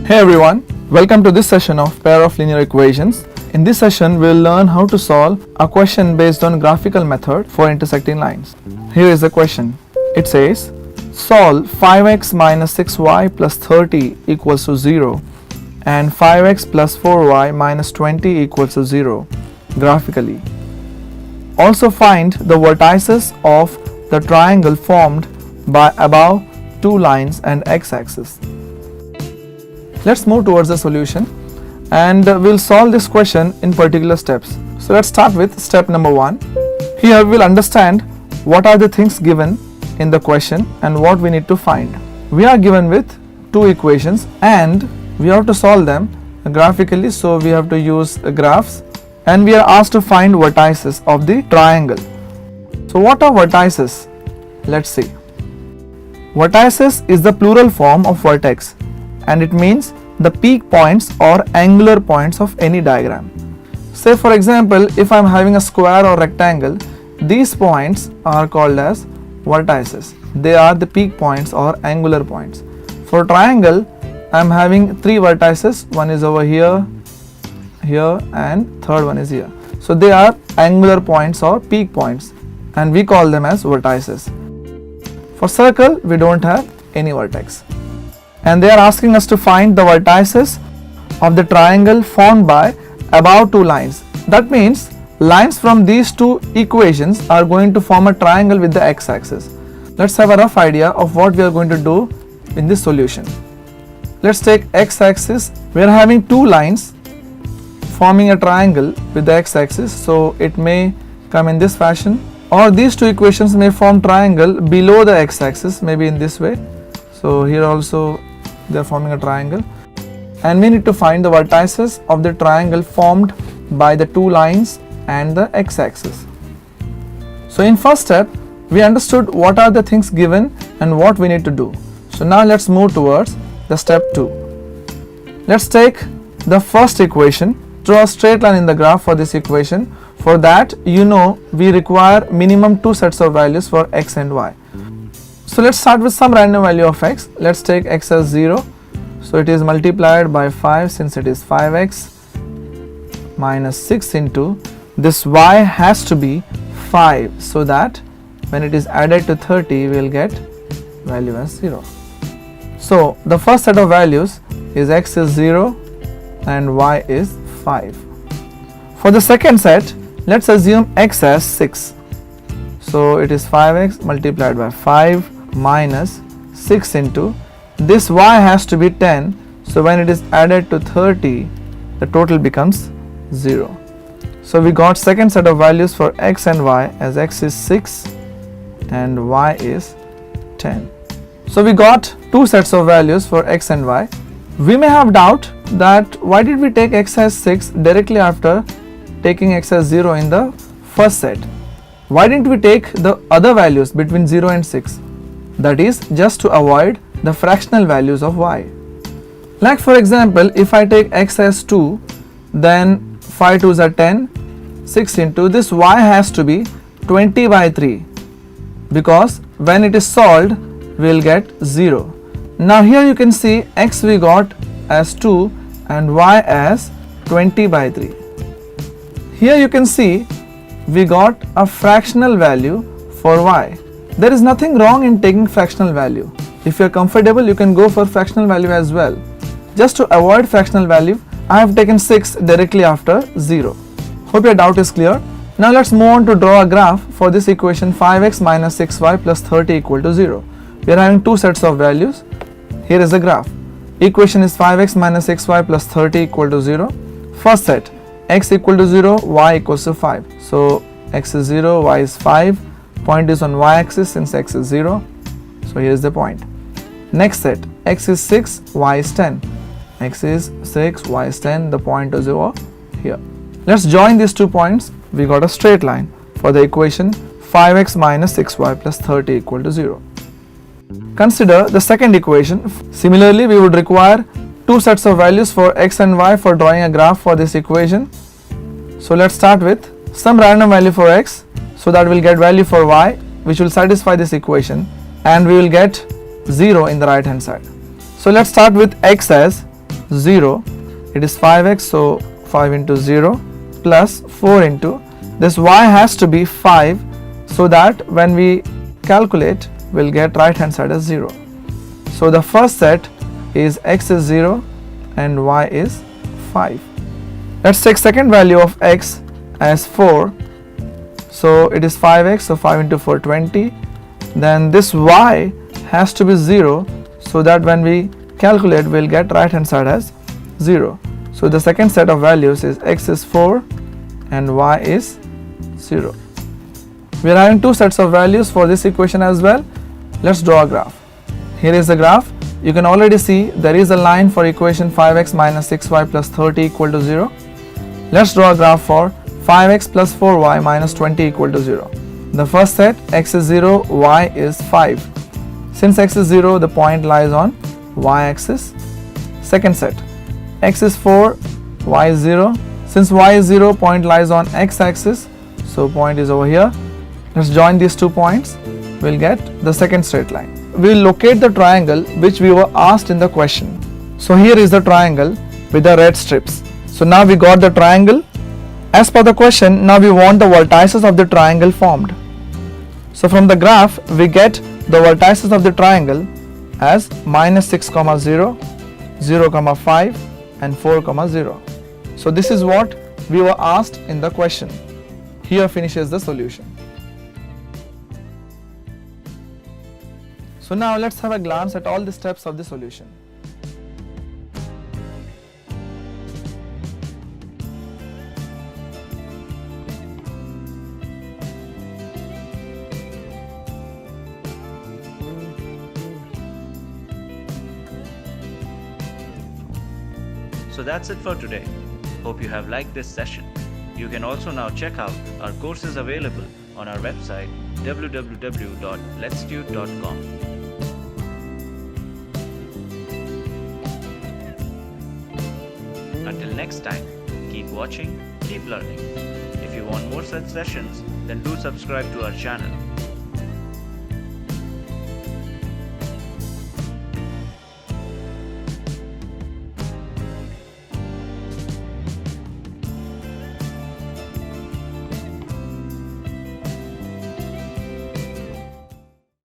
Hey everyone, welcome to this session of Pair of Linear Equations. In this session, we'll learn how to solve a question based on graphical method for intersecting lines. Here is the question. It says, solve 5x minus 6y plus 30 equals to 0 and 5x plus 4y minus 20 equals to 0 graphically. Also find the vertices of the triangle formed by above two lines and x-axis. Let's move towards the solution and we'll solve this question in particular steps. So let's start with step number 1. Here we'll understand what are the things given in the question and what we need to find. We are given with two equations and we have to solve them graphically, so we have to use graphs, and we are asked to find vertices of the triangle. So what are vertices? Let's see. Vertices is the plural form of vertex and it means the peak points or angular points of any diagram. Say for example, if I am having a square or rectangle, these points are called as vertices. They are the peak points or angular points. For triangle, I am having three vertices. One is over here, here, and third one is here. So they are angular points or peak points and we call them as vertices. For circle, we don't have any vertex. And they are asking us to find the vertices of the triangle formed by above two lines. That means lines from these two equations are going to form a triangle with the x-axis. Let's have a rough idea of what we are going to do in this solution. Let's take x-axis. We are having two lines forming a triangle with the x-axis, so it may come in this fashion, or these two equations may form triangle below the x-axis, maybe in this way. So here also they are forming a triangle, and we need to find the vertices of the triangle formed by the two lines and the x-axis. So in first step, we understood what are the things given and what we need to do. So now let's move towards the step 2. Let's take the first equation, draw a straight line in the graph for this equation. For that, we require minimum two sets of values for x and y. So let's start with some random value of x. Let's take x as 0. So it is multiplied by 5 since it is 5x minus 6 into this y has to be 5, so that when it is added to 30 we will get value as 0. So the first set of values is x is 0 and y is 5. For the second set, let's assume x as 6. So it is 5x multiplied by 5 minus 6 into this y has to be 10, so when it is added to 30 the total becomes 0. So we got second set of values for x and y as x is 6 and y is 10. So we got two sets of values for x and y. We may have doubt that why did we take x as 6 directly after taking x as 0 in the first set. Why didn't we take the other values between 0 and 6? That is just to avoid the fractional values of y. Like for example, if I take x as 2, then 5 2s are 10, 6 into this y has to be 20 by 3, because when it is solved we will get 0. Now here you can see x we got as 2 and y as 20 by 3. Here you can see we got a fractional value for y. There is nothing wrong in taking fractional value. If you are comfortable, you can go for fractional value as well. Just to avoid fractional value, I have taken 6 directly after 0. Hope your doubt is clear. Now let's move on to draw a graph for this equation 5x minus 6y plus 30 equal to 0. We are having two sets of values. Here is the graph. Equation is 5x minus 6y plus 30 equal to 0. First set, x equal to 0, y equals to 5. So x is 0, y is 5. Point is on y-axis since x is 0. So here is the point. Next set, x is 6, y is 10. X is 6, y is 10. The point is over here. Let's join these 2 points. We got a straight line for the equation 5x minus 6y plus 30 equal to 0. Consider the second equation. Similarly, we would require two sets of values for x and y for drawing a graph for this equation. So let's start with some random value for x, so that we'll get value for y which will satisfy this equation, and we will get 0 in the right hand side. So let's start with x as 0, it is 5x, so 5 into 0 plus 4 into this y has to be 5, so that when we calculate we'll get right hand side as 0. So the first set is x is 0 and y is 5. Let's take second value of x as 4, so it is 5x, so 5 into 4 20. Then this y has to be 0, so that when we calculate we'll get right hand side as 0. So the second set of values is x is 4 and y is 0. We are having two sets of values for this equation as well. Let's draw a graph. Here is the graph. You can already see there is a line for equation 5x minus 6y plus 30 equal to 0. Let's draw a graph for 5x plus 4y minus 20 equal to 0. The first set, x is 0, y is 5. Since x is 0, the point lies on y-axis. Second set, x is 4, y is 0. Since y is 0, point lies on x-axis, so point is over here. Let's join these 2 points. We'll get the second straight line. We'll locate the triangle which we were asked in the question. So here is the triangle with the red strips. So now we got the triangle. As per the question, now we want the vertices of the triangle formed. So from the graph, we get the vertices of the triangle as minus 6, 0, 0, 5 and 4, 0. So this is what we were asked in the question. Here finishes the solution. So now let's have a glance at all the steps of the solution. So that's it for today. Hope you have liked this session. You can also now check out our courses available on our website www.letstute.com. Until next time, keep watching, keep learning. If you want more such sessions, then do subscribe to our channel.